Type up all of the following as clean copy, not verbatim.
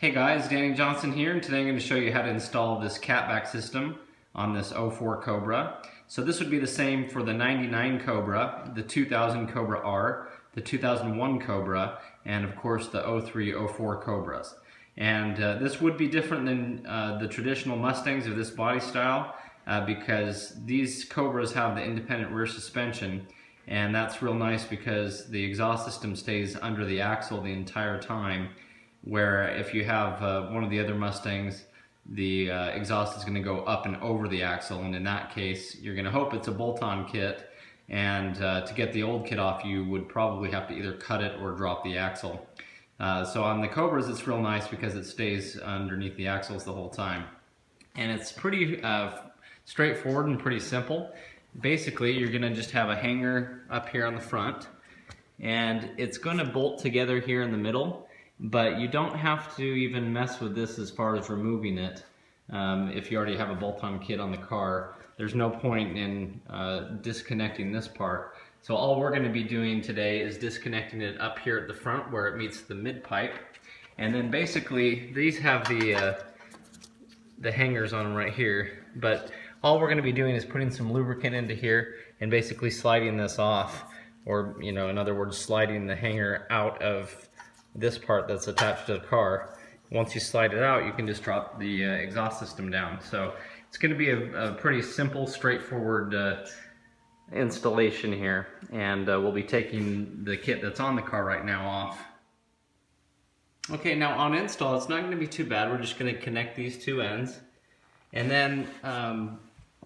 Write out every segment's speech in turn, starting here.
Hey guys, Danny Johnson here, and today I'm going to show you how to install this Catback system on this 04 Cobra. So this would be the same for the 99 Cobra, the 2000 Cobra R, the 2001 Cobra, and of course the 03, 04 Cobras. And this would be different than the traditional Mustangs of this body style because these Cobras have the independent rear suspension, and that's real nice because the exhaust system stays under the axle the entire time, where if you have one of the other Mustangs, the exhaust is going to go up and over the axle, and in that case you're going to hope it's a bolt-on kit, and to get the old kit off you would probably have to either cut it or drop the axle. So on the Cobras it's real nice because it stays underneath the axles the whole time, and it's pretty straightforward and pretty simple. Basically you're going to just have a hanger up here on the front, and it's going to bolt together here in the middle. But you don't have to even mess with this as far as removing it. If you already have a bolt-on kit on the car, there's no point in disconnecting this part. So all we're going to be doing today is disconnecting it up here at the front where it meets the mid-pipe. And then basically these have the hangers on them right here. But all we're going to be doing is putting some lubricant into here and basically sliding this off. Or, you know, in other words, sliding the hanger out of this part that's attached to the car. Once you slide it out, you can just drop the exhaust system down. So it's going to be a pretty simple, straightforward installation here, and we'll be taking the kit that's on the car right now off. Okay, now on install, it's not going to be too bad. We're just going to connect these two ends, and then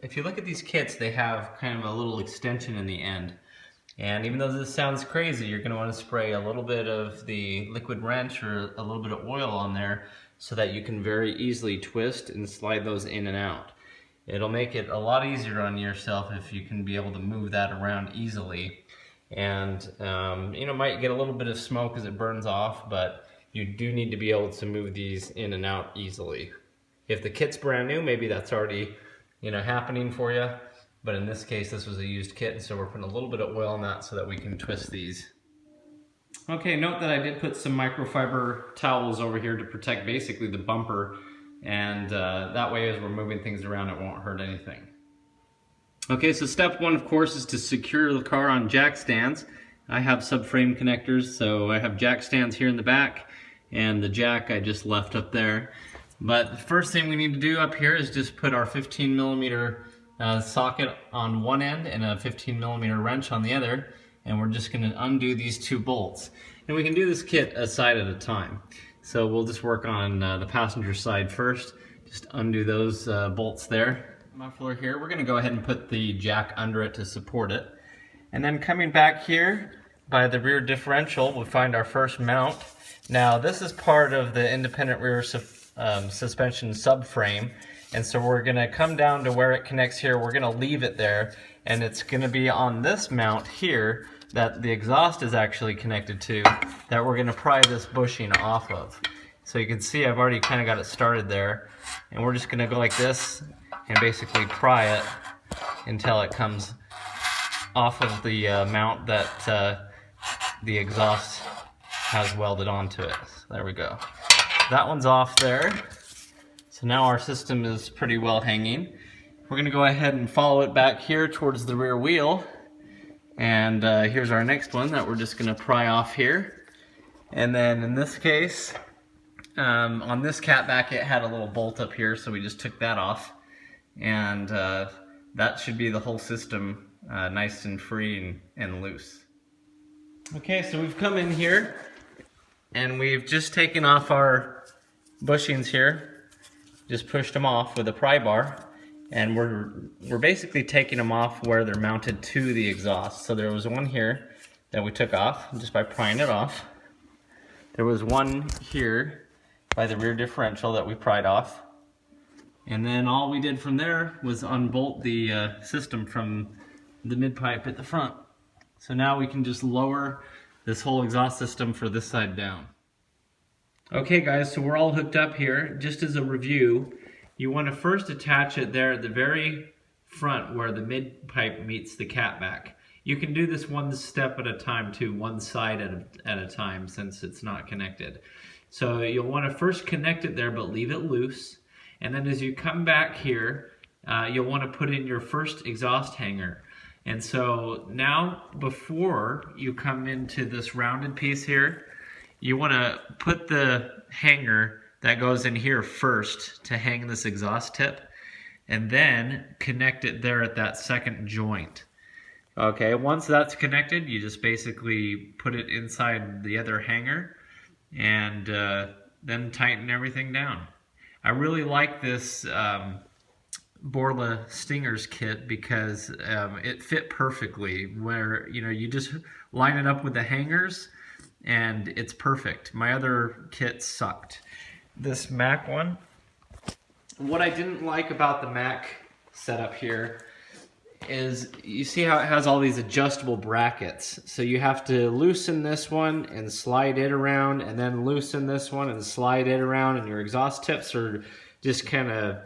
if you look at these kits, they have kind of a little extension in the end. And even though this sounds crazy, you're going to want to spray a little bit of the liquid wrench or a little bit of oil on there so that you can very easily twist and slide those in and out. It'll make it a lot easier on yourself if you can be able to move that around easily. And you know, might get a little bit of smoke as it burns off, but you do need to be able to move these in and out easily. If the kit's brand new, maybe that's already, you know, happening for you. But in this case, this was a used kit, and so we're putting a little bit of oil on that so that we can twist these. Okay, note that I did put some microfiber towels over here to protect basically the bumper, and that way as we're moving things around it won't hurt anything. Okay, so step one, of course, is to secure the car on jack stands. I have subframe connectors, so I have jack stands here in the back, and the jack I just left up there. But the first thing we need to do up here is just put our 15mm socket on one end and a 15mm wrench on the other, and we're just going to undo these two bolts. And we can do this kit a side at a time. So we'll just work on the passenger side first. Just undo those bolts there. Muffler here, we're going to go ahead and put the jack under it to support it. And then coming back here by the rear differential, we'll find our first mount. Now this is part of the independent rear suspension subframe. And so we're going to come down to where it connects here, we're going to leave it there, and it's going to be on this mount here that the exhaust is actually connected to that we're going to pry this bushing off of. So you can see I've already kind of got it started there, and we're just going to go like this and basically pry it until it comes off of the mount that the exhaust has welded onto it. So there we go. That one's off there. So now our system is pretty well hanging. We're going to go ahead and follow it back here towards the rear wheel. And here's our next one that we're just going to pry off here. And then in this case, on this Catback, it had a little bolt up here, so we just took that off. And that should be the whole system nice and free and loose. Okay, so we've come in here and we've just taken off our bushings here. Just pushed them off with a pry bar, and we're basically taking them off where they're mounted to the exhaust. So there was one here that we took off just by prying it off. There was one here by the rear differential that we pried off, and then all we did from there was unbolt the system from the mid-pipe at the front. So now we can just lower this whole exhaust system for this side down. Okay guys, so we're all hooked up here. Just as a review, you want to first attach it there at the very front where the mid pipe meets the Catback. You can do this one step at a time too, one side at a time, since it's not connected. So you'll want to first connect it there, but leave it loose. And then as you come back here, you'll want to put in your first exhaust hanger. And so now, before you come into this rounded piece here, you want to put the hanger that goes in here first to hang this exhaust tip, and then connect it there at that second joint. Okay, once that's connected, you just basically put it inside the other hanger and then tighten everything down. I really like this Borla Stingers kit because it fit perfectly, where you just line it up with the hangers and it's perfect. My other kit sucked. This Mac one, what I didn't like about the Mac setup here is, you see how it has all these adjustable brackets. So you have to loosen this one and slide it around, and then loosen this one and slide it around, and your exhaust tips are just kind of,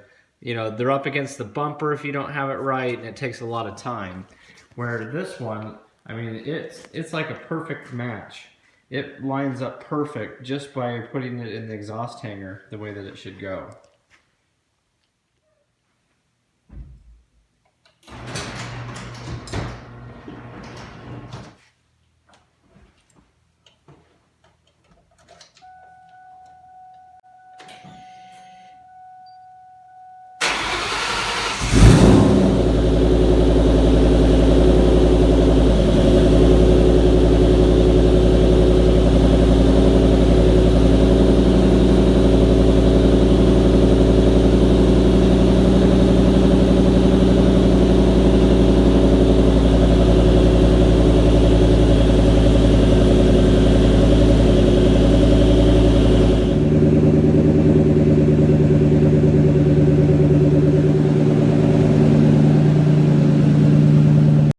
they're up against the bumper if you don't have it right, and it takes a lot of time. Where this one, I mean, it's like a perfect match. It lines up perfect just by putting it in the exhaust hanger the way that it should go.